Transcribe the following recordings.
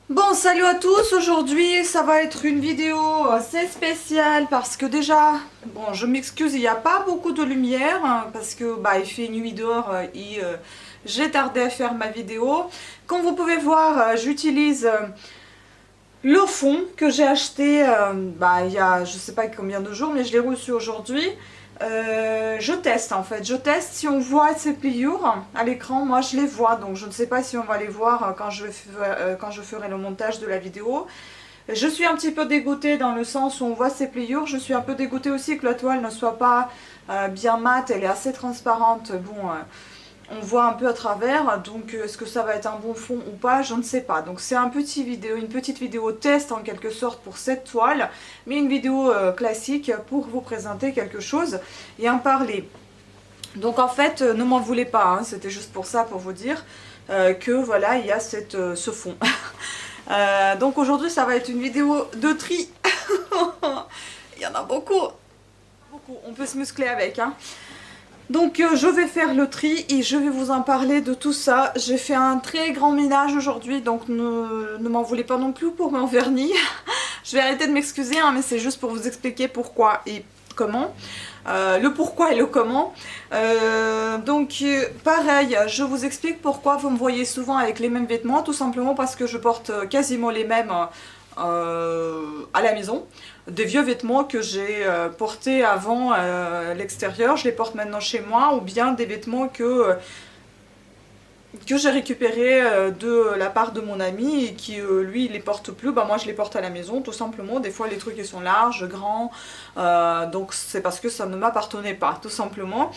Bon, salut à tous, aujourd'hui ça va être une vidéo assez spéciale parce que déjà, bon je m'excuse, il n'y a pas beaucoup de lumière parce que bah, il fait nuit dehors et j'ai tardé à faire ma vidéo. Comme vous pouvez voir, j'utilise le fond que j'ai acheté bah, il y a je sais pas combien de jours mais je l'ai reçu aujourd'hui. Je teste en fait, je teste si on voit ces pliures à l'écran, moi je les vois donc je ne sais pas si on va les voir quand je ferai le montage de la vidéo. Je suis un petit peu dégoûtée dans le sens où on voit ces pliures, je suis un peu dégoûtée aussi que la toile ne soit pas bien mate, elle est assez transparente, bon on voit un peu à travers, donc est-ce que ça va être un bon fond ou pas, je ne sais pas. Donc c'est une petite vidéo test en quelque sorte pour cette toile, mais une vidéo classique pour vous présenter quelque chose et en parler. Donc en fait, ne m'en voulez pas, hein, c'était juste pour ça, pour vous dire que voilà, il y a ce fond. Donc aujourd'hui, ça va être une vidéo de tri. Il y en a beaucoup. On peut se muscler avec, hein. Donc je vais faire le tri et je vais vous en parler de tout ça. J'ai fait un très grand ménage aujourd'hui, donc ne m'en voulez pas non plus pour mon vernis. Je vais arrêter de m'excuser, hein, mais c'est juste pour vous expliquer pourquoi et comment. Le pourquoi et le comment. Pareil, je vous explique pourquoi vous me voyez souvent avec les mêmes vêtements, tout simplement parce que je porte quasiment les mêmes à la maison. Des vieux vêtements que j'ai portés avant l'extérieur, je les porte maintenant chez moi, ou bien des vêtements que j'ai récupérés de la part de mon ami et qui lui il les porte plus, bah moi je les porte à la maison tout simplement. Des fois les trucs ils sont larges, grands, donc c'est parce que ça ne m'appartenait pas tout simplement.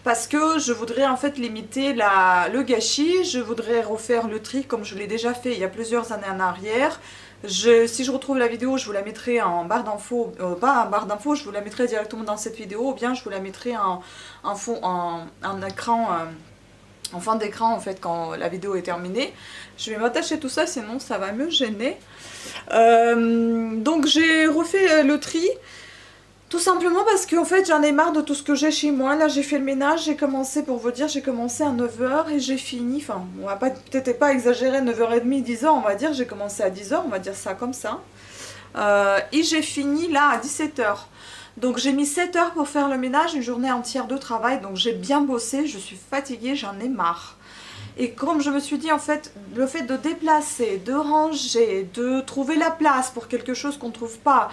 Parce que je voudrais en fait limiter le gâchis, je voudrais refaire le tri comme je l'ai déjà fait il y a plusieurs années en arrière. Si je retrouve la vidéo, je vous la mettrai en barre d'infos, pas en barre d'infos, je vous la mettrai directement dans cette vidéo, ou bien je vous la mettrai en fond, en écran, en fin d'écran en fait quand la vidéo est terminée. Je vais m'attacher tout ça, sinon ça va me gêner. Donc j'ai refait le tri. Tout simplement parce qu'en fait j'en ai marre de tout ce que j'ai chez moi. Là j'ai fait le ménage, j'ai commencé, pour vous dire, j'ai commencé à 9 h et j'ai fini, enfin on va peut-être pas exagérer, 9 h 30, 10 h on va dire, j'ai commencé à 10 h, on va dire ça comme ça. Et j'ai fini là à 17 h. Donc j'ai mis 7 heures pour faire le ménage, une journée entière de travail, donc j'ai bien bossé, je suis fatiguée, j'en ai marre. Et comme je me suis dit, en fait, le fait de déplacer, de ranger, de trouver la place pour quelque chose qu'on ne trouve pas,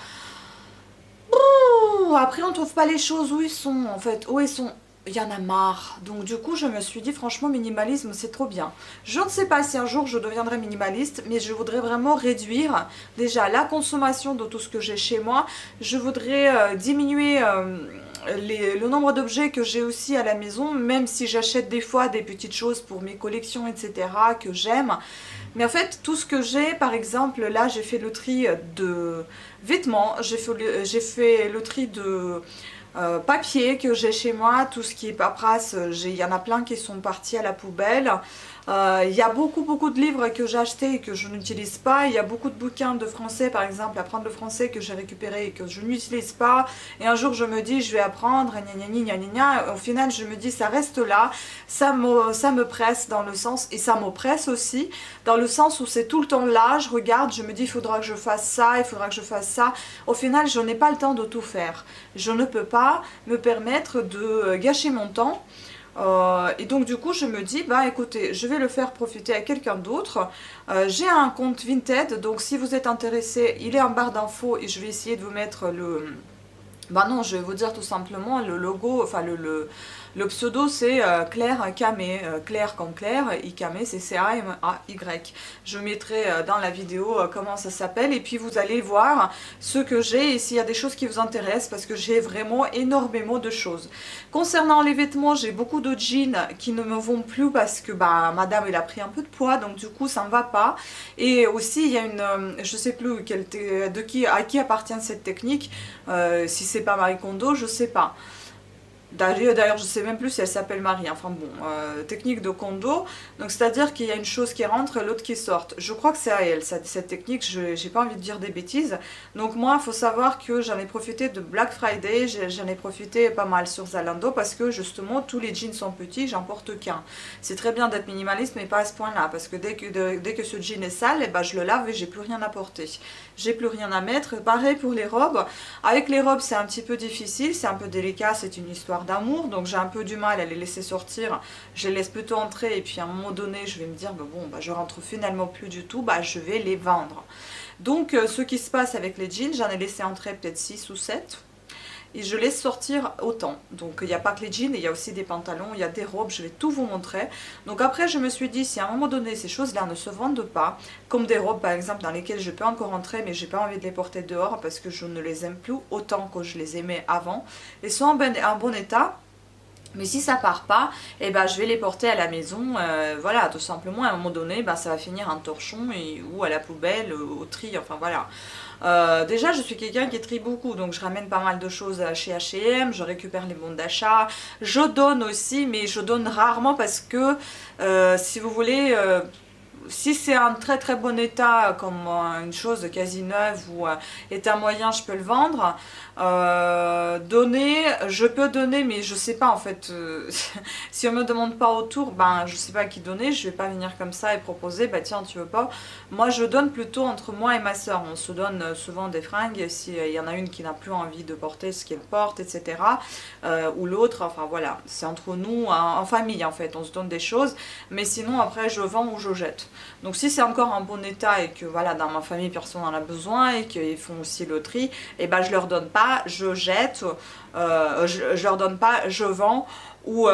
après on trouve pas les choses où ils sont, en fait, où ils sont. Il y en a marre. Donc du coup, je me suis dit, franchement, minimalisme, c'est trop bien. Je ne sais pas si un jour je deviendrai minimaliste, mais je voudrais vraiment réduire déjà la consommation de tout ce que j'ai chez moi. Je voudrais diminuer le nombre d'objets que j'ai aussi à la maison, même si j'achète des fois des petites choses pour mes collections, etc., que j'aime. Mais en fait, tout ce que j'ai, par exemple, là, j'ai fait le tri de vêtements, j'ai fait le tri de papier que j'ai chez moi, tout ce qui est paperasse, il y en a plein qui sont partis à la poubelle. Il y a beaucoup de livres que j'ai achetés et que je n'utilise pas. Il y a beaucoup de bouquins de français, par exemple, apprendre le français que j'ai récupéré et que je n'utilise pas. Et un jour, je me dis, je vais apprendre, gna gna gna gna gna. Au final, je me dis, ça reste là. Ça me presse dans le sens, et ça m'oppresse aussi, dans le sens où c'est tout le temps là. Je regarde, je me dis, il faudra que je fasse ça, il faudra que je fasse ça. Au final, je n'ai pas le temps de tout faire. Je ne peux pas me permettre de gâcher mon temps. Et donc du coup je me dis, bah écoutez, je vais le faire profiter à quelqu'un d'autre. J'ai un compte Vinted, donc si vous êtes intéressé, il est en barre d'infos et je vais essayer de vous mettre le... Bah non, je vais vous dire tout simplement le logo, enfin le pseudo c'est Claire Camé, Claire comme Claire, et Camé c'est C-A-M-A-Y. Je mettrai dans la vidéo comment ça s'appelle et puis vous allez voir ce que j'ai et s'il y a des choses qui vous intéressent parce que j'ai vraiment énormément de choses. Concernant les vêtements, j'ai beaucoup de jeans qui ne me vont plus parce que bah madame elle a pris un peu de poids donc du coup ça ne va pas. Et aussi il y a je sais plus à qui appartient cette technique, si c'est pas Marie Kondo, je sais pas. D'ailleurs, je sais même plus si elle s'appelle Marie. Enfin bon, technique de Kondo. Donc c'est-à-dire qu'il y a une chose qui rentre et l'autre qui sort. Je crois que c'est à elle, cette technique. J'ai pas envie de dire des bêtises. Donc moi, il faut savoir que j'en ai profité de Black Friday. J'en ai profité pas mal sur Zalando parce que justement, tous les jeans sont petits, j'en porte qu'un. C'est très bien d'être minimaliste, mais pas à ce point-là. Parce que dès que ce jean est sale, eh ben, je le lave et j'ai plus rien à porter. J'ai plus rien à mettre. Pareil pour les robes. Avec les robes, c'est un petit peu difficile, c'est un peu délicat, c'est une histoire d'amour, donc j'ai un peu du mal à les laisser sortir, je les laisse plutôt entrer et puis à un moment donné je vais me dire je rentre finalement plus du tout, je vais les vendre. Donc ce qui se passe avec les jeans, j'en ai laissé entrer peut-être 6 ou 7 et je laisse sortir autant. Donc il n'y a pas que les jeans, il y a aussi des pantalons, il y a des robes, je vais tout vous montrer. Donc après je me suis dit, si à un moment donné ces choses là ne se vendent pas, comme des robes par exemple dans lesquelles je peux encore entrer mais j'ai pas envie de les porter dehors parce que je ne les aime plus autant que je les aimais avant, elles sont en bon état. Mais si ça part pas, je vais les porter à la maison, voilà, tout simplement, à un moment donné, ça va finir en torchon ou à la poubelle, au tri, enfin voilà. Déjà, je suis quelqu'un qui trie beaucoup, donc je ramène pas mal de choses chez H&M, je récupère les bons d'achat, je donne aussi, mais je donne rarement parce que, si vous voulez... si c'est en très très bon état, comme une chose quasi neuve ou état moyen, je peux le vendre. Donner, je peux donner, mais je sais pas en fait. Si on me demande pas autour, je sais pas à qui donner. Je vais pas venir comme ça et proposer, tiens, tu veux pas. Moi, je donne plutôt entre moi et ma soeur. On se donne souvent des fringues. S'il y en a une qui n'a plus envie de porter ce qu'elle porte, etc. Ou l'autre, enfin voilà. C'est entre nous, en famille en fait. On se donne des choses. Mais sinon, après, je vends ou je jette. Donc si c'est encore en bon état et que voilà, dans ma famille personne n'en a besoin et qu'ils font aussi le tri, je leur donne pas, je jette, je leur donne pas, je vends, ou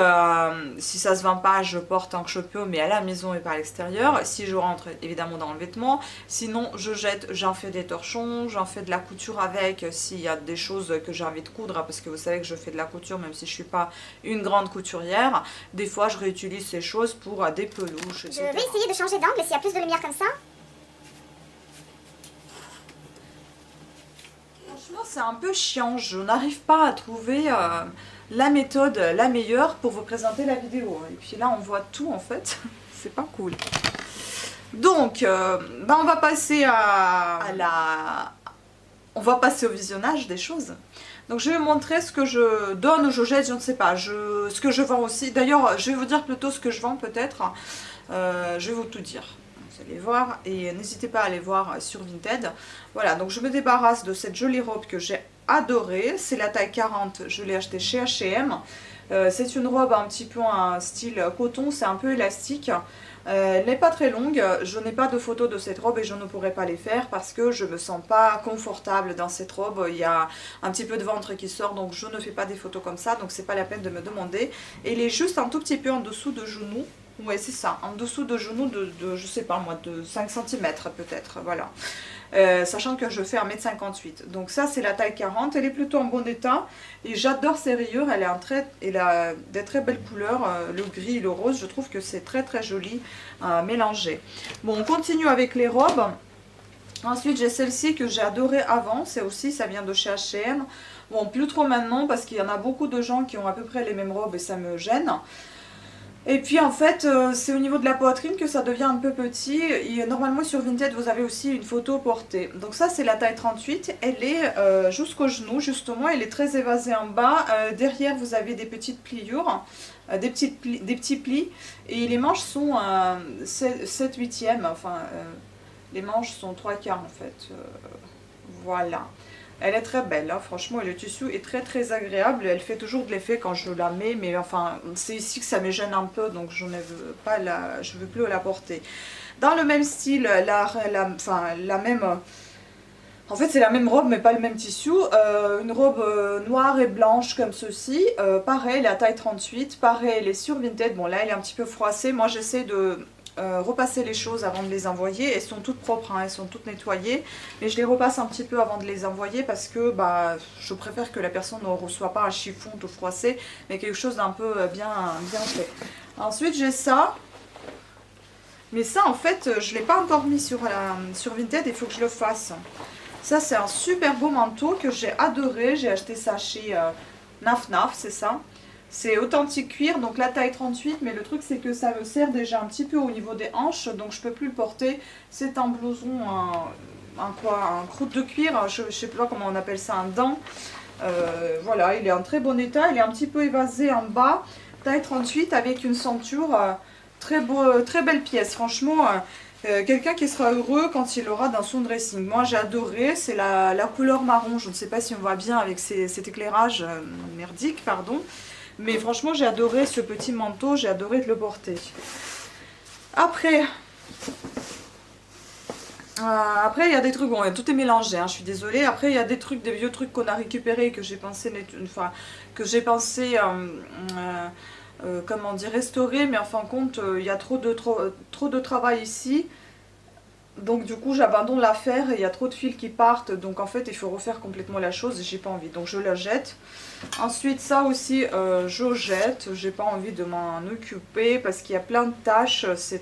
si ça se vend pas, je porte tant que je peux, mais à la maison et pas à l'extérieur. Si je rentre évidemment dans le vêtement, sinon je jette, j'en fais des torchons, j'en fais de la couture avec, s'il y a des choses que j'ai envie de coudre, parce que vous savez que je fais de la couture même si je suis pas une grande couturière. Des fois je réutilise ces choses pour des peluches, etc. Je vais essayer de changer d'angle s'il y a plus de lumière comme ça. Franchement, c'est un peu chiant, je n'arrive pas à trouver la méthode la meilleure pour vous présenter la vidéo. Et puis là, on voit tout en fait, c'est pas cool. Donc, on va passer on va passer au visionnage des choses. Donc je vais vous montrer ce que je donne ou je jette, je ne sais pas, ce que je vends aussi. D'ailleurs, je vais vous dire plutôt ce que je vends peut-être, je vais vous tout dire. Vous allez voir et n'hésitez pas à aller voir sur Vinted. Voilà, donc je me débarrasse de cette jolie robe que j'ai adorée. C'est la taille 40, je l'ai achetée chez H&M. C'est une robe un petit peu en style coton, c'est un peu élastique. Elle n'est pas très longue, je n'ai pas de photos de cette robe et je ne pourrais pas les faire parce que je ne me sens pas confortable dans cette robe. Il y a un petit peu de ventre qui sort, donc je ne fais pas des photos comme ça, donc c'est pas la peine de me demander. Et il est juste un tout petit peu en dessous de genou. Ouais, c'est ça, en dessous de genou de je sais pas moi, de 5 cm peut-être, voilà. Sachant que je fais 1m58. Donc ça, c'est la taille 40, elle est plutôt en bon état. Et j'adore ces rayures, elle a des très belles couleurs, le gris et le rose. Je trouve que c'est très très joli mélangé. Bon, on continue avec les robes. Ensuite, j'ai celle-ci que j'ai adorée avant, ça vient de chez H&M. Bon, plus trop maintenant parce qu'il y en a beaucoup de gens qui ont à peu près les mêmes robes et ça me gêne. Et puis en fait, c'est au niveau de la poitrine que ça devient un peu petit. Et normalement sur Vinted, vous avez aussi une photo portée. Donc ça, c'est la taille 38. Elle est jusqu'au genou, justement. Elle est très évasée en bas. Derrière, vous avez des petites pliures, des petits plis. Et les manches sont 7/8e. Enfin, les manches sont 3/4 en fait. Voilà. Elle est très belle, hein. Franchement, et le tissu est très très agréable. Elle fait toujours de l'effet quand je la mets, mais enfin, c'est ici que ça me gêne un peu, donc je ne veux pas je veux plus la porter. Dans le même style, la même... En fait, c'est la même robe, mais pas le même tissu. Une robe noire et blanche comme ceci. Pareil, la taille 38. Pareil, elle est sur Vinted. Bon, là, elle est un petit peu froissée. Moi, j'essaie de... repasser les choses avant de les envoyer. Elles sont toutes propres, hein, elles sont toutes nettoyées, mais je les repasse un petit peu avant de les envoyer parce que je préfère que la personne ne reçoit pas un chiffon tout froissé, mais quelque chose d'un peu bien fait. Ensuite j'ai ça, mais ça en fait je ne l'ai pas encore mis sur Vinted, il faut que je le fasse. Ça c'est un super beau manteau que j'ai adoré, j'ai acheté ça chez Naf Naf, c'est ça. C'est authentique cuir, donc la taille 38, mais le truc c'est que ça me serre déjà un petit peu au niveau des hanches, donc je peux plus le porter. C'est un blouson, un croûte de cuir, je sais pas comment on appelle ça, un dent. Voilà, il est en très bon état, il est un petit peu évasé en bas, taille 38 avec une ceinture, très belle pièce, franchement. Quelqu'un qui sera heureux quand il aura dans son dressing. Moi j'ai adoré, c'est la couleur marron, je ne sais pas si on voit bien avec cet éclairage merdique, pardon. Mais franchement j'ai adoré ce petit manteau, j'ai adoré le porter. Après il y a des trucs, bon tout est mélangé, hein, je suis désolée. Après il y a des trucs, des vieux trucs qu'on a récupérés, que j'ai pensé, comment dire, restaurer, mais en fin de compte il y a trop de travail ici. Donc du coup j'abandonne l'affaire et il y a trop de fils qui partent, donc en fait il faut refaire complètement la chose et j'ai pas envie, donc je la jette. Ensuite ça aussi je jette, j'ai pas envie de m'en occuper parce qu'il y a plein de tâches, c'est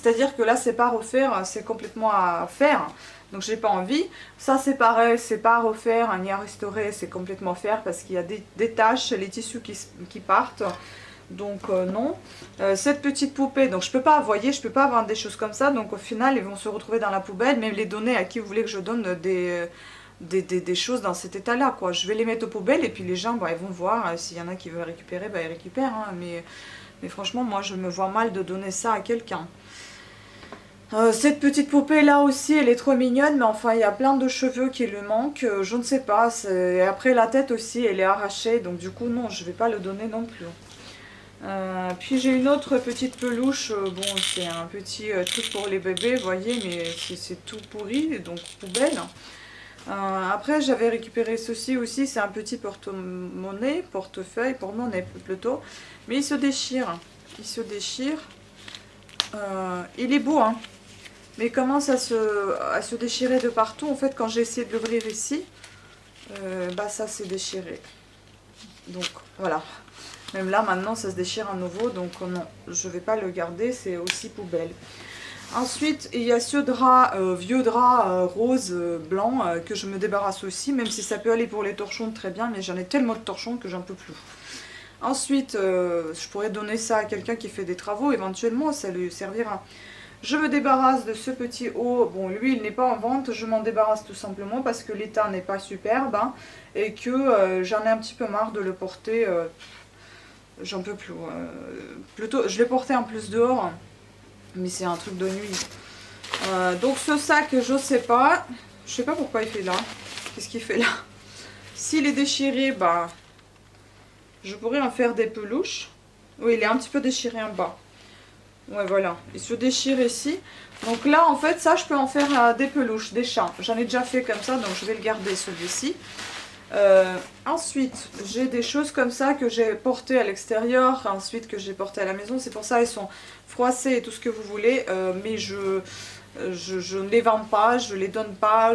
à dire que là c'est pas à refaire, c'est complètement à faire, donc j'ai pas envie. Ça c'est pareil, c'est pas à refaire ni à restaurer, c'est complètement à faire parce qu'il y a des taches, les tissus qui partent. Donc non. Cette petite poupée, donc je peux pas, vous voyez, je peux pas vendre des choses comme ça, donc au final ils vont se retrouver dans la poubelle, mais les donner à qui vous voulez que je donne des choses dans cet état là quoi. Je vais les mettre aux poubelles et puis les gens bah, ils vont voir, s'il y en a qui veulent récupérer, bah, ils récupèrent, hein, mais franchement moi je me vois mal de donner ça à quelqu'un. Cette petite poupée là aussi elle est trop mignonne, mais enfin il y a plein de cheveux qui lui manquent, je ne sais pas, après la tête aussi elle est arrachée, donc du coup non je vais pas le donner non plus. Puis j'ai une autre petite peluche, bon c'est un petit truc pour les bébés, vous voyez, mais c'est tout pourri, donc poubelle. Après j'avais récupéré ceci aussi, c'est un petit porte-monnaie, portefeuille, porte-monnaie plutôt, mais il se déchire, il est beau hein, mais il commence à se déchirer de partout. En fait quand j'ai essayé de l'ouvrir ici, bah ça s'est déchiré, donc voilà. Même là maintenant ça se déchire à nouveau, donc non, je vais pas le garder, c'est aussi poubelle. Ensuite il y a ce drap, vieux drap rose blanc que je me débarrasse aussi, même si ça peut aller pour les torchons très bien, mais j'en ai tellement de torchons que j'en peux plus. Ensuite je pourrais donner ça à quelqu'un qui fait des travaux, éventuellement ça lui servira. Je me débarrasse de ce petit haut, bon lui il n'est pas en vente, je m'en débarrasse tout simplement parce que l'état n'est pas superbe hein, et que j'en ai un petit peu marre de le porter. J'en peux plus. Plutôt, je l'ai porté en plus dehors, mais c'est un truc de nuit. Donc ce sac, je sais pas. Je sais pas pourquoi il fait là. Qu'est-ce qu'il fait là? S'il est déchiré, bah, je pourrais en faire des peluches. Oui, il est un petit peu déchiré en bas. Ouais, voilà. Il se déchire ici. Donc là, en fait, ça, je peux en faire des peluches, des chats. J'en ai déjà fait comme ça, donc je vais le garder celui-ci. Ensuite j'ai des choses comme ça que j'ai portées à l'extérieur, ensuite que j'ai portées à la maison, c'est pour ça elles sont froissées et tout ce que vous voulez, mais je ne les vends pas, je les donne pas,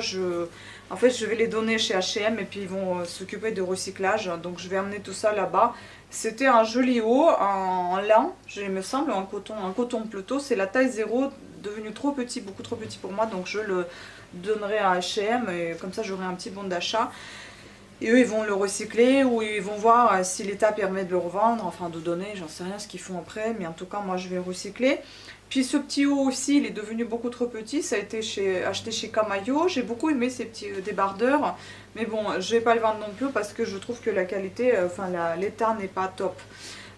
en fait je vais les donner chez H&M et puis ils vont s'occuper de recyclage, donc je vais amener tout ça là-bas. C'était un joli haut en lin, il me semble, en coton plutôt, c'est la taille 0, devenu trop petit, beaucoup trop petit pour moi, donc je le donnerai à H&M et comme ça j'aurai un petit bon d'achat. Et eux, ils vont le recycler ou ils vont voir si l'État permet de le revendre, enfin de donner, j'en sais rien ce qu'ils font après, mais en tout cas, moi, je vais le recycler. Puis ce petit haut aussi, il est devenu beaucoup trop petit, ça a été acheté chez Camayo. J'ai beaucoup aimé ces petits débardeurs, mais bon, je vais pas le vendre non plus parce que je trouve que la qualité, l'état n'est pas top.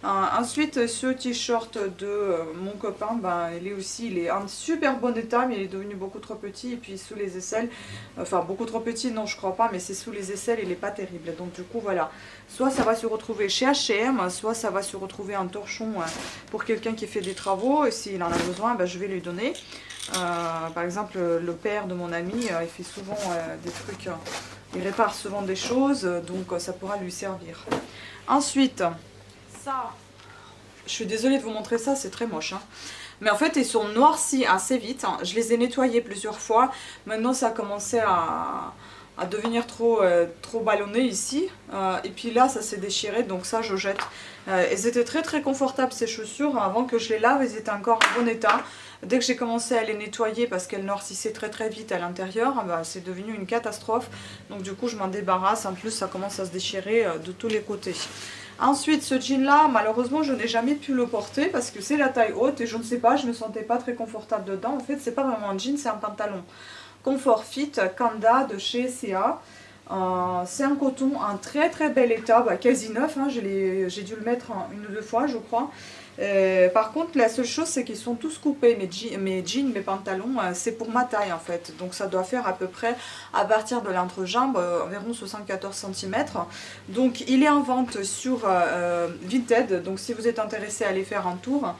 Ensuite, ce t-shirt de mon copain, ben, il est en super bon état, mais il est devenu beaucoup trop petit. Et puis sous les aisselles, enfin beaucoup trop petit, non je crois pas, mais c'est sous les aisselles, il est pas terrible. Donc du coup voilà, soit ça va se retrouver chez H&M, soit ça va se retrouver en torchon pour quelqu'un qui fait des travaux. Et s'il en a besoin, ben, je vais lui donner. Par exemple, le père de mon ami, il fait souvent des trucs, il répare souvent des choses, donc ça pourra lui servir. Ensuite... ça, je suis désolée de vous montrer ça, c'est très moche hein. Mais en fait ils sont noircis assez vite hein. Je les ai nettoyés plusieurs fois. Maintenant ça a commencé à devenir trop ballonné ici, et puis là ça s'est déchiré, donc ça je jette. Elles étaient très confortables ces chaussures, avant que je les lave elles étaient encore en bon état. Dès que j'ai commencé à les nettoyer parce qu'elles noircissaient très vite à l'intérieur, bah, c'est devenu une catastrophe. Donc du coup je m'en débarrasse, en plus ça commence à se déchirer de tous les côtés. Ensuite, ce jean là, malheureusement, je n'ai jamais pu le porter parce que c'est la taille haute et je ne sais pas, je ne me sentais pas très confortable dedans. En fait, c'est pas vraiment un jean, c'est un pantalon Comfort Fit Kanda de chez C&A. C'est un coton en très très bel état, quasi neuf, hein, j'ai dû le mettre une ou deux fois je crois. Par contre la seule chose c'est qu'ils sont tous coupés, mes jeans, mes pantalons, c'est pour ma taille en fait. Donc ça doit faire à peu près à partir de l'entrejambe environ 74 cm. Donc il est en vente sur Vinted, donc si vous êtes intéressé à aller faire un tour.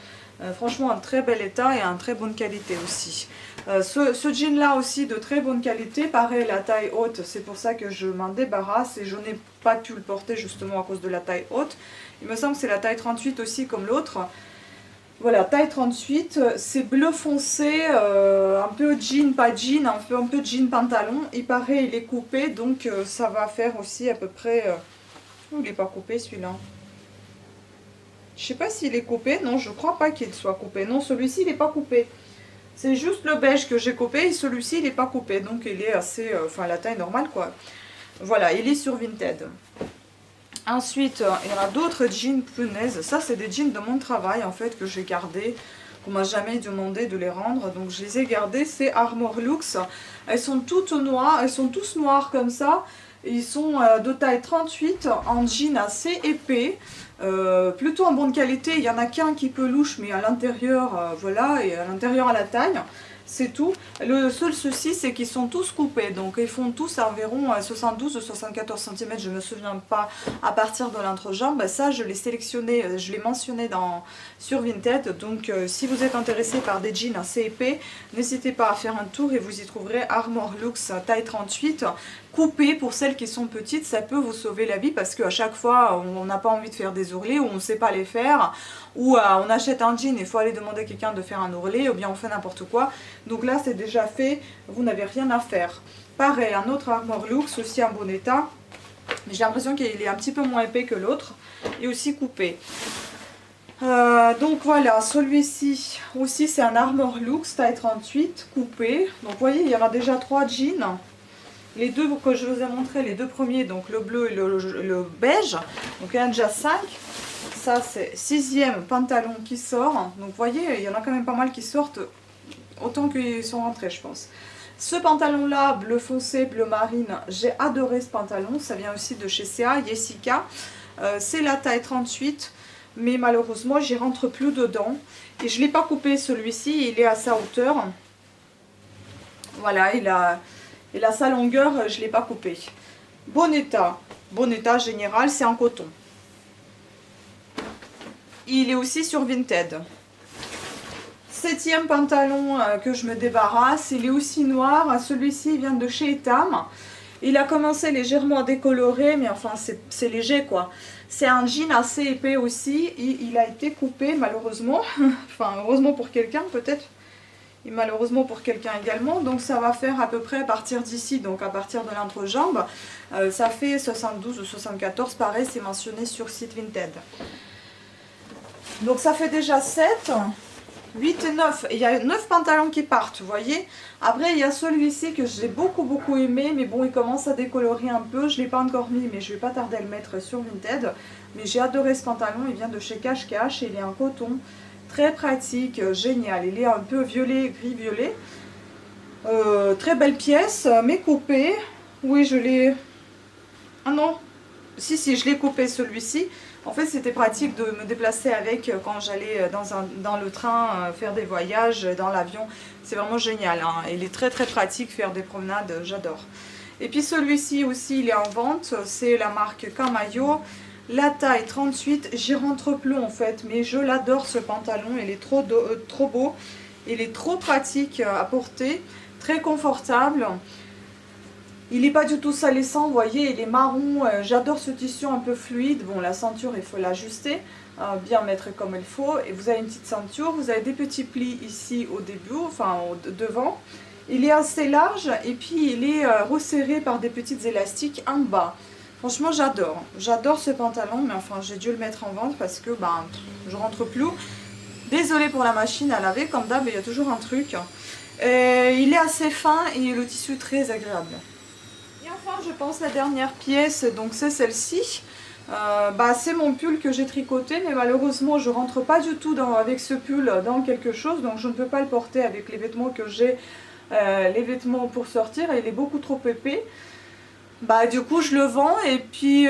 Franchement en très bel état et en très bonne qualité aussi. Ce jean là aussi de très bonne qualité, pareil la taille haute, c'est pour ça que je m'en débarrasse et je n'ai pas pu le porter justement à cause de la taille haute. Il me semble que c'est la taille 38 aussi comme l'autre. Voilà, taille 38, c'est bleu foncé, un peu jean, pas jean, un peu jean pantalon. Il paraît il est coupé, donc ça va faire aussi à peu près... il n'est pas coupé celui-là. Je sais pas s'il est coupé, non je crois pas qu'il soit coupé. Non, celui-ci il n'est pas coupé. C'est juste le beige que j'ai coupé et celui-ci il n'est pas coupé. Donc il est assez, enfin la taille normale quoi. Voilà, il est sur Vinted. Ensuite, il y en a d'autres jeans, punaises. Ça c'est des jeans de mon travail en fait que j'ai gardé. On m'a jamais demandé de les rendre, donc je les ai gardés. C'est Armor Lux. Elles sont toutes noires, elles sont tous noires comme ça. Ils sont de taille 38 en jean assez épais. Plutôt en bonne qualité, il y en a qu'un qui peut louche mais à l'intérieur voilà, et à l'intérieur à la taille, c'est tout. Le seul souci c'est qu'ils sont tous coupés, donc ils font tous environ 72 ou 74 cm, je ne me souviens pas, à partir de l'entrejambe. Ça je l'ai sélectionné, je l'ai mentionné sur Vinted, donc si vous êtes intéressé par des jeans assez épais, n'hésitez pas à faire un tour et vous y trouverez Armor Lux taille 38. Coupé pour celles qui sont petites, ça peut vous sauver la vie parce qu'à chaque fois on n'a pas envie de faire des ourlets ou on ne sait pas les faire, ou on achète un jean et il faut aller demander à quelqu'un de faire un ourlet, ou bien on fait n'importe quoi. Donc là c'est déjà fait, vous n'avez rien à faire. Pareil, un autre Armor Lux aussi en bon état, mais j'ai l'impression qu'il est un petit peu moins épais que l'autre et aussi coupé. Donc voilà, celui-ci aussi c'est un Armor Lux taille 38 coupé. Donc vous voyez il y en a déjà 3 jeans. Les deux que je vous ai montré, les deux premiers, donc le bleu et le beige, donc il y en a déjà 5. Ça c'est 6e pantalon qui sort, donc vous voyez il y en a quand même pas mal qui sortent, autant qu'ils sont rentrés je pense. Ce pantalon là, bleu foncé, bleu marine, j'ai adoré ce pantalon, ça vient aussi de chez C&A, Jessica. C'est la taille 38, mais malheureusement j'y rentre plus dedans. Et je ne l'ai pas coupé celui-ci, il est à sa hauteur. Voilà, il a sa longueur, je ne l'ai pas coupé. Bon état général, c'est en coton. Il est aussi sur Vinted. 7e pantalon que je me débarrasse, il est aussi noir. Celui-ci vient de chez Etam. Il a commencé légèrement à décolorer, mais enfin c'est léger quoi. C'est un jean assez épais aussi. Il a été coupé malheureusement. Enfin heureusement pour quelqu'un peut-être. Et malheureusement pour quelqu'un également, donc ça va faire à peu près à partir d'ici, donc à partir de l'entrejambe, ça fait 72 ou 74, pareil c'est mentionné sur site Vinted. Donc ça fait déjà 7, 8 et 9, et il y a 9 pantalons qui partent, vous voyez. Après il y a celui-ci que j'ai beaucoup aimé, mais bon il commence à décolorer un peu, je ne l'ai pas encore mis, mais je vais pas tarder à le mettre sur Vinted. Mais j'ai adoré ce pantalon, il vient de chez Cache Cache, et il est en coton. Très pratique, génial, il est un peu violet, gris-violet. Très belle pièce, mais coupé. Oui, je l'ai... Ah non, si, je l'ai coupé celui-ci. En fait, c'était pratique de me déplacer avec quand j'allais dans le train faire des voyages, dans l'avion. C'est vraiment génial, hein. Il est très pratique, faire des promenades, j'adore. Et puis celui-ci aussi, il est en vente, c'est la marque Camayo. La taille 38, j'y rentre plus en fait, mais je l'adore ce pantalon, il est trop beau, il est trop pratique à porter, très confortable. Il n'est pas du tout salissant, vous voyez, il est marron, j'adore ce tissu un peu fluide. Bon, la ceinture, il faut l'ajuster, bien mettre comme il faut. Et vous avez une petite ceinture, vous avez des petits plis ici au début, enfin devant. Il est assez large et puis il est resserré par des petites élastiques en bas. Franchement, j'adore ce pantalon, mais enfin, j'ai dû le mettre en vente parce que je rentre plus. Désolée pour la machine à laver, comme d'hab, il y a toujours un truc. Il est assez fin et le tissu très agréable. Et enfin, je pense la dernière pièce, donc c'est celle-ci. Bah, c'est mon pull que j'ai tricoté, mais malheureusement je rentre pas du tout avec ce pull dans quelque chose, donc je ne peux pas le porter avec les vêtements que j'ai, les vêtements pour sortir, et il est beaucoup trop épais. Bah du coup je le vends et puis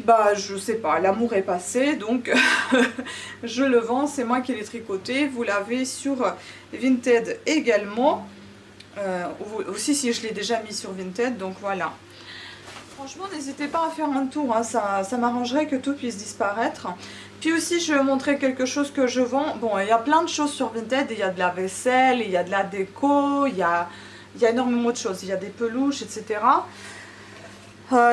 bah je sais pas, l'amour est passé, donc je le vends, c'est moi qui l'ai tricoté. Vous l'avez sur Vinted également, aussi si je l'ai déjà mis sur Vinted, donc voilà. Franchement, n'hésitez pas à faire un tour, hein, ça m'arrangerait que tout puisse disparaître. Puis aussi, je vais vous montrer quelque chose que je vends. Bon, il y a plein de choses sur Vinted, il y a de la vaisselle, il y a de la déco, il y a énormément de choses, il y a des peluches, etc.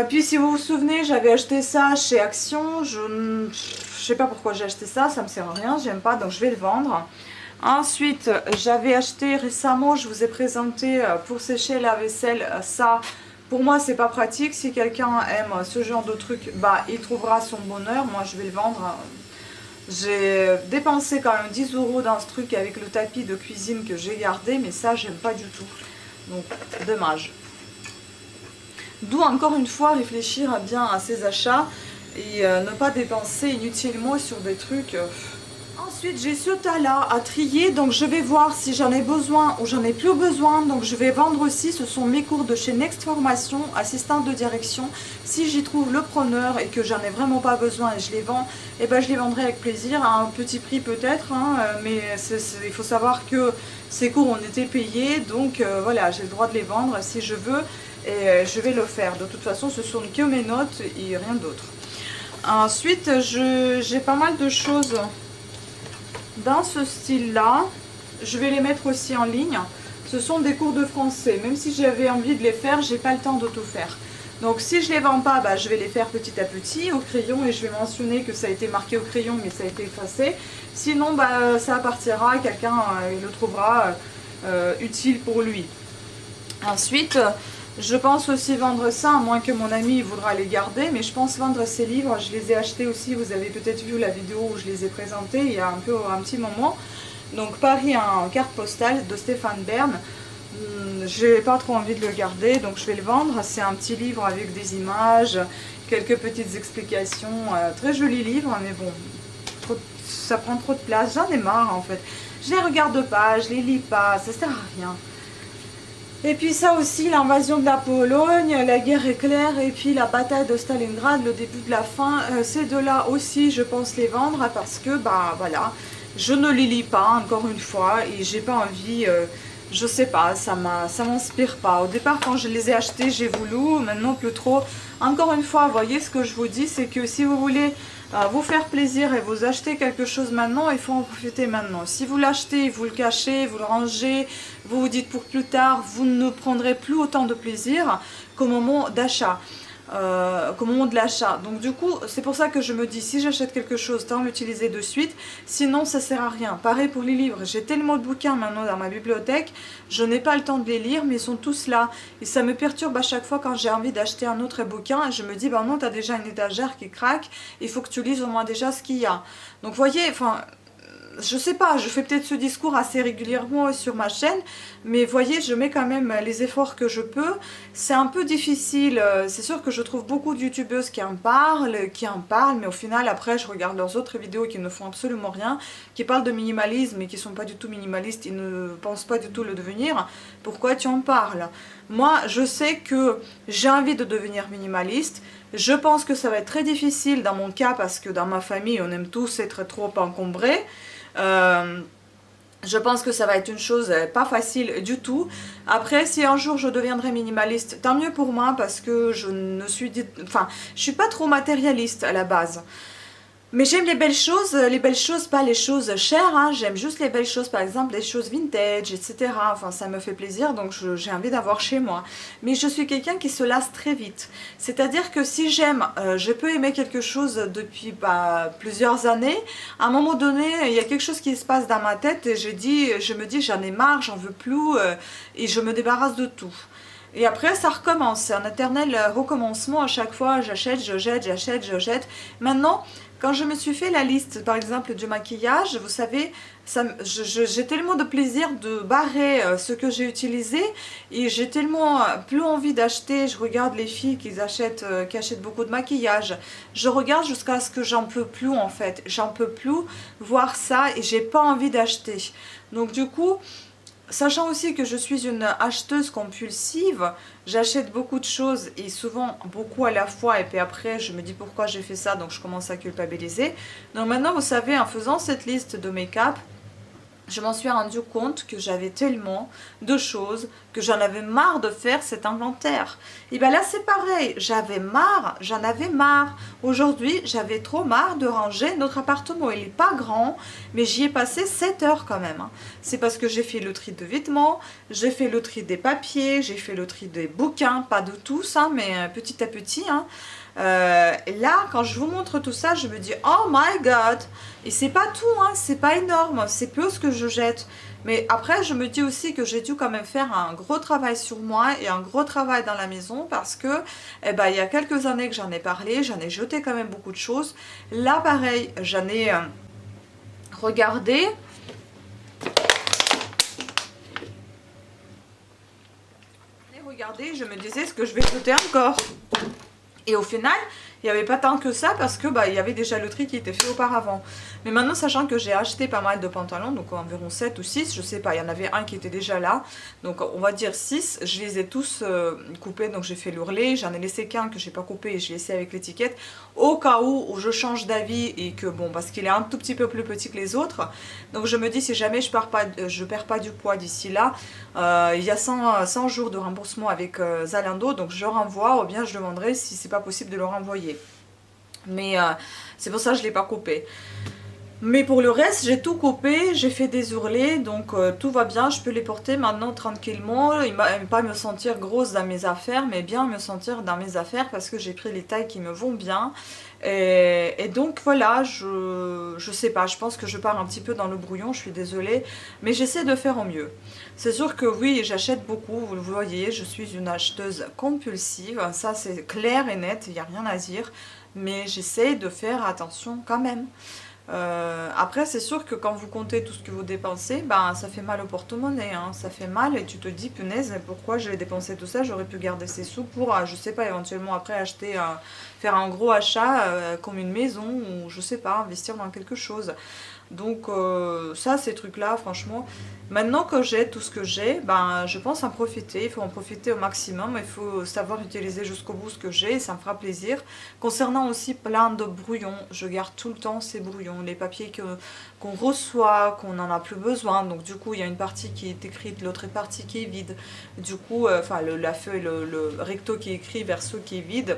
Puis si vous vous souvenez, j'avais acheté ça chez Action, je sais pas pourquoi j'ai acheté ça, ça me sert à rien, j'aime pas, donc je vais le vendre. Ensuite, j'avais acheté récemment, je vous ai présenté pour sécher la vaisselle, ça... Pour moi, c'est pas pratique. Si quelqu'un aime ce genre de truc, bah, il trouvera son bonheur. Moi, je vais le vendre. J'ai dépensé quand même 10 € dans ce truc avec le tapis de cuisine que j'ai gardé, mais ça, j'aime pas du tout. Donc, dommage. D'où, encore une fois, réfléchir bien à ses achats et ne pas dépenser inutilement sur des trucs... Ensuite, j'ai ce tas-là à trier, donc je vais voir si j'en ai besoin ou j'en ai plus besoin. Donc je vais vendre aussi, ce sont mes cours de chez Next Formation, assistante de direction. Si j'y trouve le preneur et que j'en ai vraiment pas besoin et je les vends, et ben je les vendrai avec plaisir, à un petit prix peut-être, hein, mais il faut savoir que ces cours ont été payés, donc voilà, j'ai le droit de les vendre si je veux et je vais le faire. De toute façon, ce sont que mes notes et rien d'autre. Ensuite, j'ai pas mal de choses... Dans ce style-là, je vais les mettre aussi en ligne. Ce sont des cours de français. Même si j'avais envie de les faire, j'ai pas le temps de tout faire. Donc si je les vends pas, bah, je vais les faire petit à petit au crayon et je vais mentionner que ça a été marqué au crayon mais ça a été effacé. Sinon, bah, ça partira, quelqu'un le trouvera utile pour lui. Ensuite, je pense aussi vendre ça, à moins que mon ami voudra les garder, mais je pense vendre ces livres. Je les ai achetés aussi, vous avez peut-être vu la vidéo où je les ai présentés il y a un petit moment. Donc Paris en carte postale de Stéphane Bern. J'ai pas trop envie de le garder, donc je vais le vendre. C'est un petit livre avec des images, quelques petites explications. Très joli livre, mais bon, ça prend trop de place. J'en ai marre en fait. Je les regarde pas, je les lis pas, ça sert à rien. Et puis ça aussi, l'invasion de la Pologne, la guerre éclair et puis la bataille de Stalingrad, le début de la fin, ces deux-là aussi, je pense les vendre parce que, bah voilà, je ne les lis pas, encore une fois, et j'ai pas envie, je sais pas, ça m'inspire pas. Au départ, quand je les ai achetés, j'ai voulu, maintenant plus trop. Encore une fois, voyez, ce que je vous dis, c'est que si vous voulez vous faire plaisir et vous achetez quelque chose maintenant, il faut en profiter maintenant. Si vous l'achetez, vous le cachez, vous le rangez, vous vous dites pour plus tard, vous ne prendrez plus autant de plaisir qu'au moment d'achat. Qu'au moment de l'achat. Donc du coup, c'est pour ça que je me dis, si j'achète quelque chose, tant l'utiliser de suite, sinon ça sert à rien. Pareil pour les livres, j'ai tellement de bouquins maintenant dans ma bibliothèque, je n'ai pas le temps de les lire, mais ils sont tous là. Et ça me perturbe à chaque fois quand j'ai envie d'acheter un autre bouquin, et je me dis, bah non, tu as déjà une étagère qui craque, il faut que tu lises au moins déjà ce qu'il y a. Donc voyez, enfin... Je sais pas, je fais peut-être ce discours assez régulièrement sur ma chaîne, mais voyez, je mets quand même les efforts que je peux. C'est un peu difficile, c'est sûr que je trouve beaucoup de youtubeuses qui en parlent, mais au final, après, je regarde leurs autres vidéos qui ne font absolument rien, qui parlent de minimalisme et qui sont pas du tout minimalistes, ils ne pensent pas du tout le devenir. Pourquoi tu en parles? Moi, je sais que j'ai envie de devenir minimaliste. Je pense que ça va être très difficile dans mon cas parce que dans ma famille, on aime tous être trop encombrés. Je pense que ça va être une chose pas facile du tout. Après, si un jour je deviendrai minimaliste, tant mieux pour moi parce que je suis pas trop matérialiste à la base. Mais j'aime les belles choses, pas les choses chères, hein. J'aime juste les belles choses, par exemple les choses vintage, etc. Enfin, ça me fait plaisir, donc j'ai envie d'avoir chez moi. Mais je suis quelqu'un qui se lasse très vite. C'est-à-dire que si j'aime, je peux aimer quelque chose depuis plusieurs années. À un moment donné, il y a quelque chose qui se passe dans ma tête et je me dis j'en ai marre, j'en veux plus, et je me débarrasse de tout. Et après, ça recommence. C'est un éternel recommencement. À chaque fois, j'achète, je jette, j'achète, je jette. Maintenant, quand je me suis fait la liste, par exemple, du maquillage, vous savez, j'ai tellement de plaisir de barrer ce que j'ai utilisé et j'ai tellement plus envie d'acheter. Je regarde les filles qui achètent beaucoup de maquillage. Je regarde jusqu'à ce que j'en peux plus en fait. J'en peux plus voir ça et j'ai pas envie d'acheter. Donc du coup, sachant aussi que je suis une acheteuse compulsive, j'achète beaucoup de choses et souvent beaucoup à la fois et puis après je me dis pourquoi j'ai fait ça, donc je commence à culpabiliser. Donc maintenant vous savez, en faisant cette liste de make-up, je m'en suis rendu compte que j'avais tellement de choses que j'en avais marre de faire cet inventaire. Et bien là c'est pareil, j'en avais marre. Aujourd'hui j'avais trop marre de ranger notre appartement. Il n'est pas grand, mais j'y ai passé 7 heures quand même. C'est parce que j'ai fait le tri de vêtements, j'ai fait le tri des papiers, j'ai fait le tri des bouquins, pas de tous, mais petit à petit. Et là, quand je vous montre tout ça, je me dis oh my god. Et c'est pas tout, c'est pas énorme, c'est peu ce que je jette. Mais après, je me dis aussi que j'ai dû quand même faire un gros travail sur moi et un gros travail dans la maison parce que, il y a quelques années que j'en ai parlé, j'en ai jeté quand même beaucoup de choses. Là, pareil, j'en ai regardé. Je me disais ce que je vais jeter encore. Et au final, il n'y avait pas tant que ça parce que il y avait déjà le tri qui était fait auparavant. Mais maintenant, sachant que j'ai acheté pas mal de pantalons, donc environ 7 ou 6, je sais pas, il y en avait un qui était déjà là. Donc on va dire 6, je les ai tous coupés, donc j'ai fait l'ourlet. J'en ai laissé qu'un que j'ai pas coupé et je l'ai laissé avec l'étiquette. Au cas où je change d'avis et que parce qu'il est un tout petit peu plus petit que les autres. Donc je me dis si jamais je perds pas du poids d'ici là, il y a 100 jours de remboursement avec Zalando, donc je renvoie ou bien je demanderai si c'est pas possible de le renvoyer. Mais c'est pour ça que je ne l'ai pas coupé. Mais pour le reste, j'ai tout coupé, j'ai fait des ourlets, donc tout va bien, je peux les porter maintenant tranquillement. Et pas me sentir grosse dans mes affaires, mais bien me sentir dans mes affaires parce que j'ai pris les tailles qui me vont bien. Et donc voilà, je sais pas, je pense que je pars un petit peu dans le brouillon, je suis désolée, mais j'essaie de faire au mieux. C'est sûr que oui, j'achète beaucoup, vous le voyez, je suis une acheteuse compulsive, ça c'est clair et net, il n'y a rien à dire. Mais j'essaie de faire attention quand même. Après c'est sûr que quand vous comptez tout ce que vous dépensez, ça fait mal au porte-monnaie, ça fait mal et tu te dis punaise pourquoi j'ai dépensé tout ça, j'aurais pu garder ces sous pour, je sais pas, éventuellement après acheter, faire un gros achat comme une maison ou je sais pas, investir dans quelque chose. Donc ça, ces trucs-là, franchement, maintenant que j'ai tout ce que j'ai, je pense en profiter. Il faut en profiter au maximum. Il faut savoir utiliser jusqu'au bout ce que j'ai. Ça me fera plaisir. Concernant aussi plein de brouillons, je garde tout le temps ces brouillons. Les papiers qu'on reçoit, qu'on n'en a plus besoin. Donc du coup, il y a une partie qui est écrite, l'autre partie qui est vide. Du coup, la feuille, le recto qui est écrit verso qui est vide.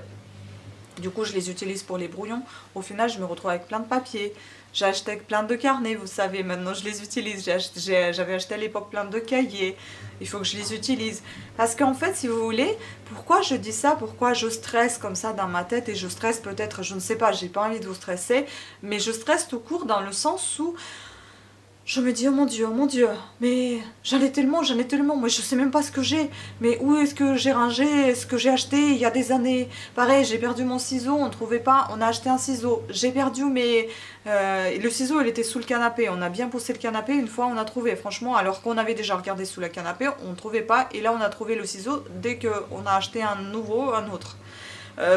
Du coup, je les utilise pour les brouillons. Au final, je me retrouve avec plein de papiers. J'ai acheté plein de carnets, vous savez, maintenant je les utilise. J'avais acheté à l'époque plein de cahiers. Il faut que je les utilise. Parce qu'en fait, si vous voulez, pourquoi je dis ça? Pourquoi je stresse comme ça dans ma tête? Et je stresse peut-être, je ne sais pas, j'ai pas envie de vous stresser. Mais je stresse tout court dans le sens où je me dis, oh mon Dieu, mais j'en ai tellement, moi je sais même pas ce que j'ai, mais où est-ce que j'ai rangé ce que j'ai acheté il y a des années. Pareil, j'ai perdu mon ciseau, on ne trouvait pas, on a acheté un ciseau, j'ai perdu le ciseau il était sous le canapé, on a bien poussé le canapé, une fois on a trouvé, franchement, alors qu'on avait déjà regardé sous le canapé, on ne trouvait pas, et là on a trouvé le ciseau dès qu'on a acheté un autre.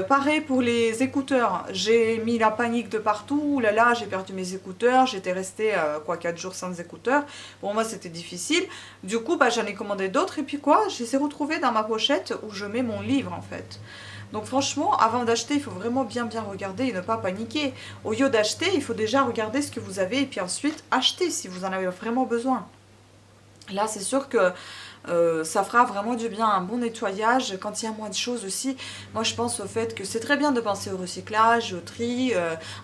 Pareil pour les écouteurs, j'ai mis la panique de partout, là j'ai perdu mes écouteurs, j'étais restée 4 jours sans écouteurs, pour moi c'était difficile, du coup j'en ai commandé d'autres et puis je les ai retrouvés dans ma pochette où je mets mon livre en fait. Donc franchement, avant d'acheter, il faut vraiment bien regarder et ne pas paniquer. Au lieu d'acheter, il faut déjà regarder ce que vous avez et puis ensuite acheter si vous en avez vraiment besoin. Là c'est sûr que ça fera vraiment du bien, un bon nettoyage quand il y a moins de choses aussi. Moi je pense au fait que c'est très bien de penser au recyclage, au tri,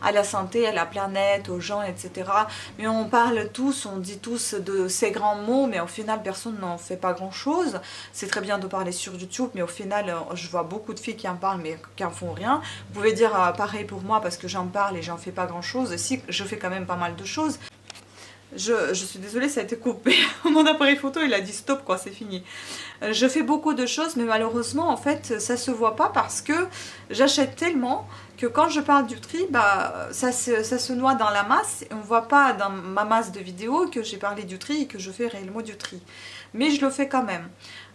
à la santé, à la planète, aux gens, etc. Mais on parle tous, on dit tous de ces grands mots, mais au final personne n'en fait pas grand chose. C'est très bien de parler sur YouTube, mais au final je vois beaucoup de filles qui en parlent mais qui en font rien. Vous pouvez dire pareil pour moi parce que j'en parle et j'en fais pas grand chose. Si, je fais quand même pas mal de choses. Je suis désolée, ça a été coupé. Mon appareil photo, il a dit stop, quoi, c'est fini. Je fais beaucoup de choses, mais malheureusement, en fait, ça se voit pas parce que j'achète tellement que quand je parle du tri, bah, ça se noie dans la masse et on ne voit pas dans ma masse de vidéos que j'ai parlé du tri et que je fais réellement du tri. Mais je le fais quand même.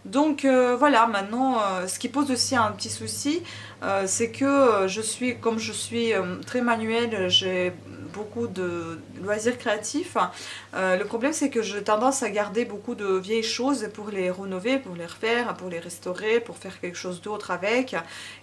Donc voilà, maintenant, ce qui pose aussi un petit souci, c'est que comme je suis très manuelle, j'ai beaucoup de loisirs créatifs. Le problème, c'est que j'ai tendance à garder beaucoup de vieilles choses pour les rénover, pour les refaire, pour les restaurer, pour faire quelque chose d'autre avec.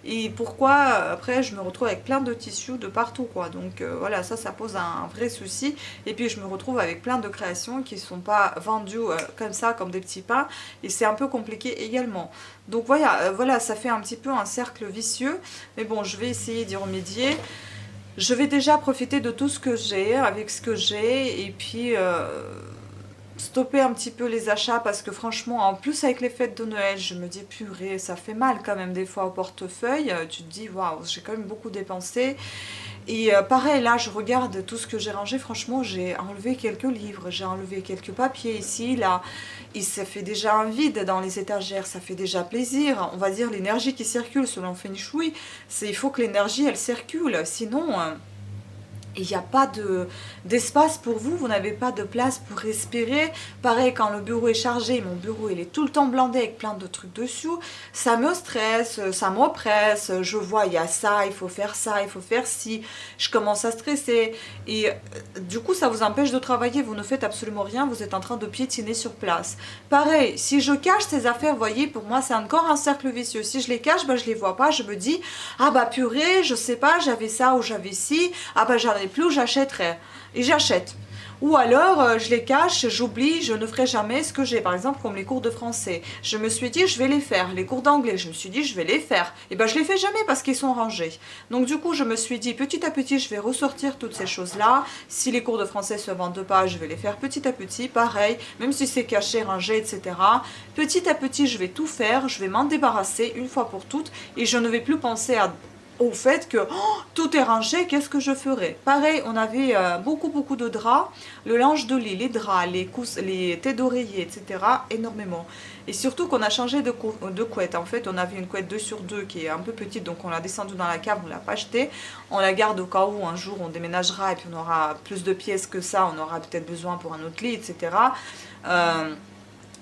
Et pourquoi après je me retrouve avec plein de tissus de partout, quoi. Donc voilà, ça pose un vrai souci. Et puis je me retrouve avec plein de créations qui ne sont pas vendues comme ça, comme des petits pains. Et c'est un peu compliqué également. Donc voilà, ça fait un petit peu un cercle vicieux. Mais bon, je vais essayer d'y remédier. Je vais déjà profiter de tout ce que j'ai, avec ce que j'ai, et puis stopper un petit peu les achats parce que franchement, en plus avec les fêtes de Noël, je me dis purée, ça fait mal quand même des fois au portefeuille. Tu te dis waouh, j'ai quand même beaucoup dépensé. Et pareil, là, je regarde tout ce que j'ai rangé. Franchement, j'ai enlevé quelques livres, j'ai enlevé quelques papiers ici, là. Et ça fait déjà un vide dans les étagères, ça fait déjà plaisir. On va dire l'énergie qui circule selon Feng Shui, il faut que l'énergie, elle circule. Sinon, il n'y a pas d'espace pour vous, vous n'avez pas de place pour respirer. Pareil, quand le bureau est chargé, mon bureau il est tout le temps blindé avec plein de trucs dessus, ça me stresse, ça m'oppresse, je vois il y a ça, il faut faire ça, il faut faire ci, je commence à stresser. Et du coup, ça vous empêche de travailler, vous ne faites absolument rien, vous êtes en train de piétiner sur place. Pareil, si je cache ces affaires, vous voyez, pour moi c'est encore un cercle vicieux. Si je les cache, bah, je les vois pas, je me dis, ah bah purée, je sais pas, j'avais ça ou j'avais ci, ah bah j'en ai plus, j'achèterai. Et j'achète. Ou alors, je les cache, j'oublie, je ne ferai jamais ce que j'ai. Par exemple, comme les cours de français. Je me suis dit, je vais les faire. Les cours d'anglais, je me suis dit, je vais les faire. Et ben, je les fais jamais parce qu'ils sont rangés. Donc, du coup, je me suis dit, petit à petit, je vais ressortir toutes ces choses-là. Si les cours de français se vendent pas, je vais les faire petit à petit. Pareil, même si c'est caché, rangé, etc. Petit à petit, je vais tout faire. Je vais m'en débarrasser une fois pour toutes. Et je ne vais plus penser au fait que tout est rangé, qu'est-ce que je ferais? Pareil, on avait beaucoup de draps, le linge de lit, les draps, les têtes d'oreiller, etc. énormément. Et surtout qu'on a changé de couette. En fait, on avait une couette 2 sur 2 qui est un peu petite, donc on l'a descendue dans la cave, on ne l'a pas achetée. On la garde au cas où un jour on déménagera et puis on aura plus de pièces que ça, on aura peut-être besoin pour un autre lit, etc.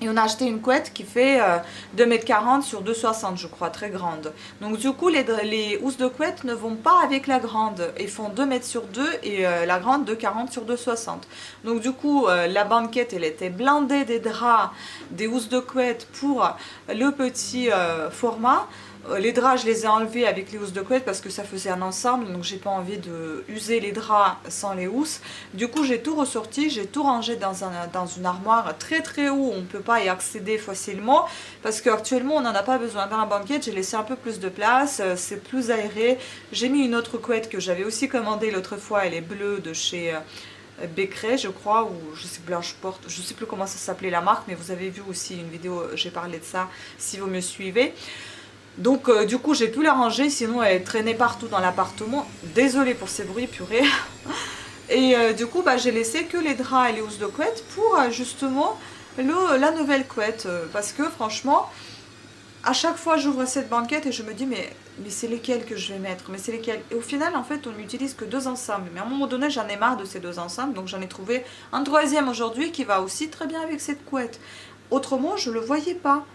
Et on a acheté une couette qui fait 2,40 m sur 2,60 m, je crois, très grande. Donc du coup, les housses de couette ne vont pas avec la grande. Ils font 2 m sur 2 et la grande 2,40 sur 2,60 m. Donc du coup, la banquette, elle était blindée des draps, des housses de couette pour le petit format. Les draps, je les ai enlevés avec les housses de couette parce que ça faisait un ensemble, donc j'ai pas envie de user les draps sans les housses. Du coup, j'ai tout ressorti, j'ai tout rangé dans une armoire très haut, on ne peut pas y accéder facilement parce qu'actuellement on n'en a pas besoin. Dans la banquette, j'ai laissé un peu plus de place, c'est plus aéré. J'ai mis une autre couette que j'avais aussi commandée l'autre fois, elle est bleue de chez Becquerel, je crois, ou je sais Blanche Porte, je sais plus comment ça s'appelait la marque, mais vous avez vu aussi une vidéo, j'ai parlé de ça si vous me suivez. Donc du coup j'ai tout la rangé, sinon elle traînait partout dans l'appartement. Désolée pour ces bruits, purée. Et du coup bah, j'ai laissé que les draps et les housses de couette pour justement la nouvelle couette. Parce que franchement, à chaque fois j'ouvre cette banquette et je me dis mais c'est lesquels que je vais mettre, mais c'est lesquels. Et au final en fait on n'utilise que 2 ensembles. Mais à un moment donné j'en ai marre de ces 2 ensembles, donc j'en ai trouvé un troisième aujourd'hui qui va aussi très bien avec cette couette. Autrement je ne le voyais pas.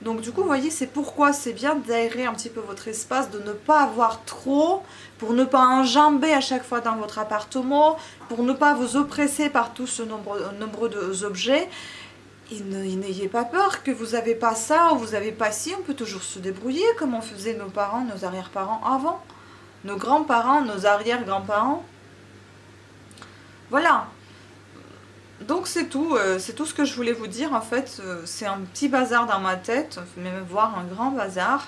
Donc du coup, vous voyez, c'est pourquoi c'est bien d'aérer un petit peu votre espace, de ne pas avoir trop, pour ne pas enjamber à chaque fois dans votre appartement, pour ne pas vous oppresser par tout ce nombre d'objets. Et n'ayez pas peur que vous n'avez pas ça ou vous n'avez pas ci, on peut toujours se débrouiller comme on faisait nos parents, nos arrière-parents avant, nos grands-parents, nos arrière-grands-parents. Voilà. Donc c'est tout ce que je voulais vous dire en fait, c'est un petit bazar dans ma tête, même voire un grand bazar.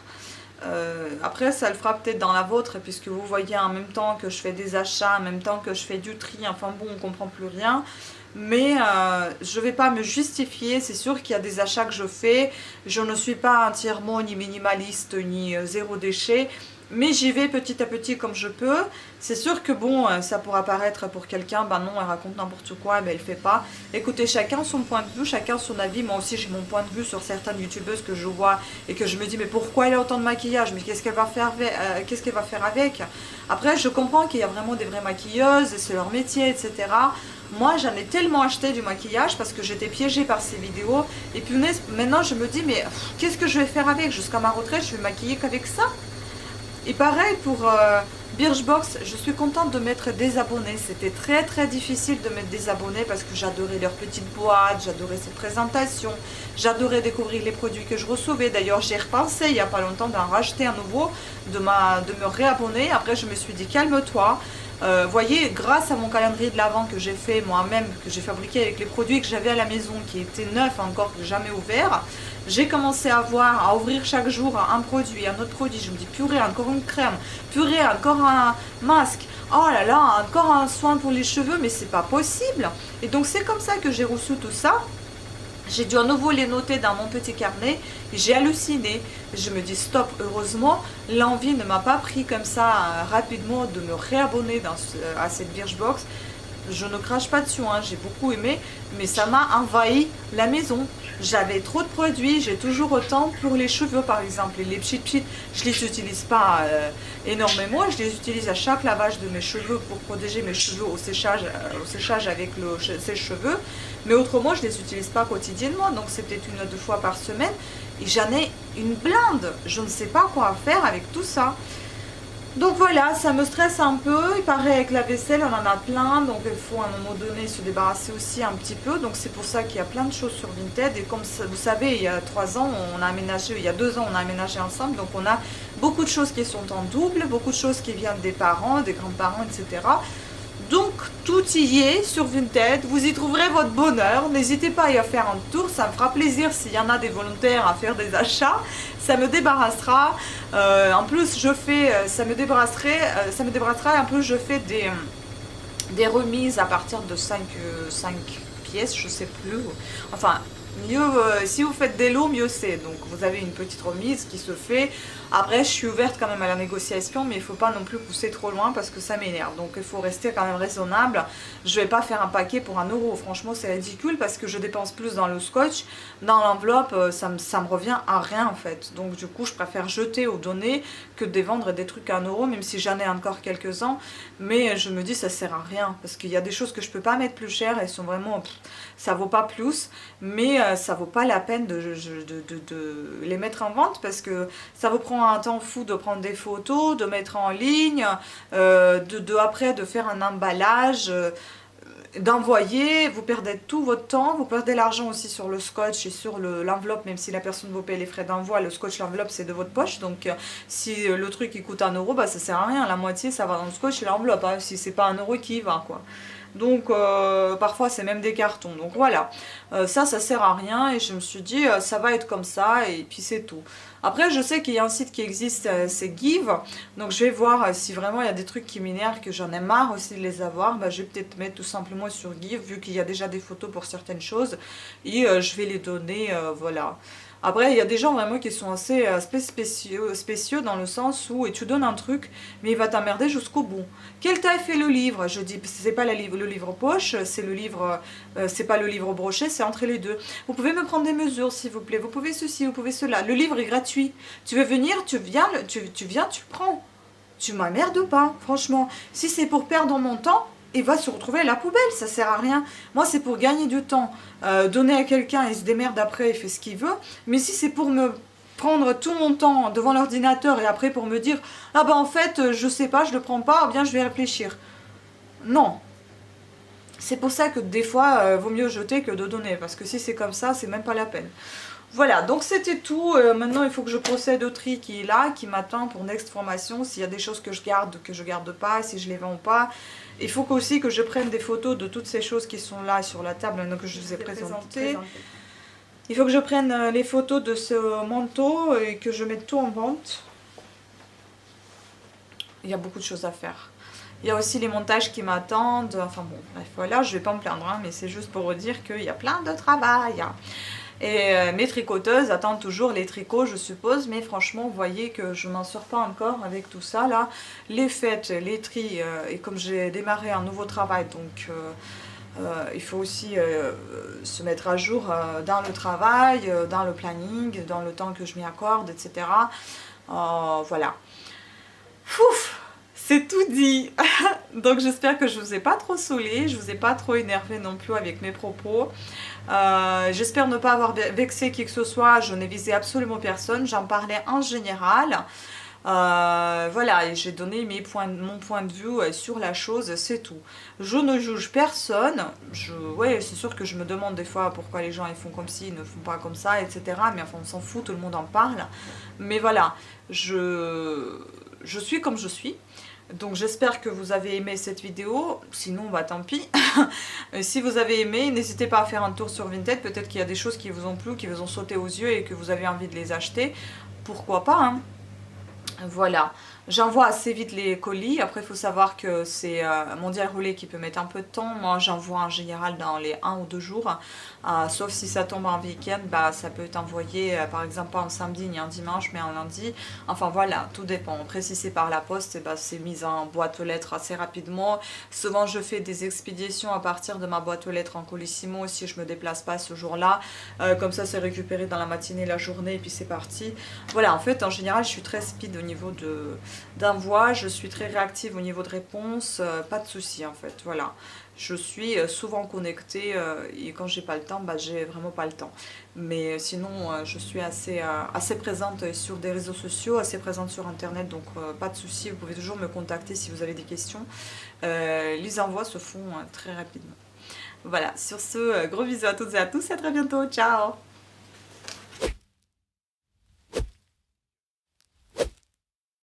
Après ça le fera peut-être dans la vôtre puisque vous voyez en même temps que je fais des achats, en même temps que je fais du tri, enfin bon on comprend plus rien. Mais je ne vais pas me justifier, c'est sûr qu'il y a des achats que je fais, je ne suis pas entièrement ni minimaliste ni zéro déchet. Mais j'y vais petit à petit comme je peux. C'est sûr que bon, ça pourra paraître pour quelqu'un, ben non, elle raconte n'importe quoi, mais elle fait pas. Écoutez, chacun son point de vue, chacun son avis. Moi aussi, j'ai mon point de vue sur certaines youtubeuses que je vois et que je me dis, mais pourquoi elle a autant de maquillage? Mais qu'est-ce qu'elle va faire avec, Après, je comprends qu'il y a vraiment des vraies maquilleuses, et c'est leur métier, etc. Moi, j'en ai tellement acheté du maquillage parce que j'étais piégée par ces vidéos. Et puis maintenant, je me dis, mais qu'est-ce que je vais faire avec? Jusqu'à ma retraite, je vais maquiller qu'avec ça. Et pareil pour Birchbox, je suis contente de m'être désabonnée. C'était très très difficile de m'être désabonnée parce que j'adorais leurs petites boîtes, j'adorais ces présentations, j'adorais découvrir les produits que je recevais. D'ailleurs, j'ai repensé il n'y a pas longtemps d'en racheter un nouveau, de me réabonner. Après, je me suis dit calme-toi. Voyez, grâce à mon calendrier de l'Avent que j'ai fait moi-même, que j'ai fabriqué avec les produits que j'avais à la maison, qui étaient neufs encore, que jamais ouverts, j'ai commencé à ouvrir chaque jour un produit, un autre produit. Je me dis, purée, encore une crème, purée, encore un masque, oh là là, encore un soin pour les cheveux, mais c'est pas possible. Et donc c'est comme ça que j'ai reçu tout ça. J'ai dû à nouveau les noter dans mon petit carnet. J'ai halluciné. Je me dis stop, heureusement, l'envie ne m'a pas pris comme ça rapidement de me réabonner à cette Birchbox. Je ne crache pas dessus, hein, j'ai beaucoup aimé, mais ça m'a envahi la maison. J'avais trop de produits, j'ai toujours autant pour les cheveux par exemple. Et les pchit, je les utilise pas énormément, je les utilise à chaque lavage de mes cheveux pour protéger mes cheveux au séchage avec le sèche-cheveux. Mais autrement, je les utilise pas quotidiennement, donc c'est peut-être 1 ou 2 fois par semaine. Et j'en ai une blinde, je ne sais pas quoi faire avec tout ça. Donc voilà, ça me stresse un peu. Il paraît avec la vaisselle, on en a plein. Donc il faut à un moment donné se débarrasser aussi un petit peu. Donc c'est pour ça qu'il y a plein de choses sur Vinted. Et comme vous savez, il y a 3 ans, on a aménagé, il y a 2 ans, on a aménagé ensemble. Donc on a beaucoup de choses qui sont en double, beaucoup de choses qui viennent des parents, des grands-parents, etc. Donc tout y est sur Vinted, vous y trouverez votre bonheur, n'hésitez pas à y faire un tour, ça me fera plaisir s'il y en a des volontaires à faire des achats, ça me débarrassera, en plus je fais, ça me débarrassera, en plus je fais des remises à partir de 5 pièces, je sais plus, enfin mieux, si vous faites des lots, mieux c'est. Donc vous avez une petite remise qui se fait. Après, je suis ouverte quand même à la négociation, mais il ne faut pas non plus pousser trop loin parce que ça m'énerve. Donc il faut rester quand même raisonnable. Je ne vais pas faire un paquet pour 1 euro. Franchement, c'est ridicule parce que je dépense plus dans le scotch. Dans l'enveloppe, ça me revient à rien en fait. Donc du coup, je préfère jeter ou donner que de vendre des trucs à 1 euro, même si j'en ai encore quelques-uns. Mais je me dis, ça sert à rien parce qu'il y a des choses que je ne peux pas mettre plus cher. Elles sont vraiment... ça vaut pas plus, mais ça vaut pas la peine de les mettre en vente parce que ça vous prend un temps fou de prendre des photos, de mettre en ligne, après de faire un emballage, d'envoyer, vous perdez tout votre temps, vous perdez l'argent aussi sur le scotch et sur l'enveloppe, même si la personne vous paye les frais d'envoi, le scotch, l'enveloppe c'est de votre poche, donc si le truc il coûte 1 euro, bah ça sert à rien, la moitié ça va dans le scotch et l'enveloppe, hein, si c'est pas 1 euro qui y va quoi. Donc parfois c'est même des cartons. Donc voilà, ça sert à rien et je me suis dit ça va être comme ça et puis c'est tout. Après je sais qu'il y a un site qui existe, c'est Give. Donc je vais voir si vraiment il y a des trucs qui m'énervent, que j'en ai marre aussi de les avoir. Bah, je vais peut-être mettre tout simplement sur Give vu qu'il y a déjà des photos pour certaines choses. Et je vais les donner, voilà. Après, il y a des gens vraiment qui sont assez spécieux dans le sens où et tu donnes un truc, mais il va t'emmerder jusqu'au bout. Quelle taille fait le livre? Je dis, c'est pas le livre poche, c'est le livre, c'est pas le livre brochet, c'est entre les deux. Vous pouvez me prendre des mesures, s'il vous plaît. Vous pouvez ceci, vous pouvez cela. Le livre est gratuit. Tu veux venir, tu viens, tu prends. Tu m'emmerdes pas, franchement. Si c'est pour perdre mon temps, il va se retrouver à la poubelle, ça sert à rien. Moi, c'est pour gagner du temps. Donner à quelqu'un, il se démerde après, il fait ce qu'il veut. Mais si c'est pour me prendre tout mon temps devant l'ordinateur et après pour me dire « Ah ben en fait, je sais pas, je le prends pas, ou bien je vais réfléchir. » Non. C'est pour ça que des fois, vaut mieux jeter que de donner. Parce que si c'est comme ça, c'est même pas la peine. Voilà, donc c'était tout. Maintenant, il faut que je procède au tri qui est là, qui m'attend pour next formation. S'il y a des choses que je garde pas, si je les vends pas. Il faut aussi que je prenne des photos de toutes ces choses qui sont là sur la table, donc que je vous ai présentées. Il faut que je prenne les photos de ce manteau et que je mette tout en vente. Il y a beaucoup de choses à faire. Il y a aussi les montages qui m'attendent. Enfin bon, bref, voilà, je vais pas me plaindre, hein, mais c'est juste pour vous dire qu'il y a plein de travail. Et mes tricoteuses attendent toujours les tricots, je suppose. Mais franchement, vous voyez que je m'en sors pas encore avec tout ça là. Les fêtes, les tris, et comme j'ai démarré un nouveau travail, donc il faut aussi se mettre à jour dans le travail, dans le planning, dans le temps que je m'y accorde, etc. Voilà. Fouf, c'est tout dit. Donc j'espère que je vous ai pas trop saoulé, je vous ai pas trop énervé non plus avec mes propos. J'espère ne pas avoir vexé qui que ce soit, je n'ai visé absolument personne, j'en parlais en général. Voilà, et j'ai donné mon point de vue sur la chose, c'est tout. Je ne juge personne. Ouais, c'est sûr que je me demande des fois pourquoi les gens ils font comme ci, ils ne font pas comme ça, etc. Mais enfin, on s'en fout, tout le monde en parle. Mais voilà, je suis comme je suis. Donc j'espère que vous avez aimé cette vidéo, sinon bah tant pis. Si vous avez aimé, n'hésitez pas à faire un tour sur Vinted, peut-être qu'il y a des choses qui vous ont plu, qui vous ont sauté aux yeux et que vous avez envie de les acheter. Pourquoi pas, hein. Voilà, j'envoie assez vite les colis. Après, il faut savoir que c'est mondial roulé qui peut mettre un peu de temps. Moi, j'envoie en général dans les 1 ou 2 jours. Sauf si ça tombe en week-end, bah, ça peut être envoyé, par exemple, pas un samedi ni un dimanche, mais un lundi. Enfin, voilà, tout dépend. Après, si c'est par la poste, bah, c'est mis en boîte aux lettres assez rapidement. Souvent, je fais des expéditions à partir de ma boîte aux lettres en Colissimo si je me déplace pas ce jour-là. Comme ça, c'est récupéré dans la matinée, la journée, et puis c'est parti. Voilà, en fait, en général, je suis très speed au niveau d'envoi, je suis très réactive au niveau de réponse, pas de souci en fait, voilà. Je suis souvent connectée et quand j'ai pas le temps, bah, j'ai vraiment pas le temps. Mais sinon, je suis assez présente sur des réseaux sociaux, assez présente sur internet, donc pas de souci, vous pouvez toujours me contacter si vous avez des questions. Les envois se font très rapidement. Voilà, sur ce, gros bisous à toutes et à tous et à très bientôt, ciao!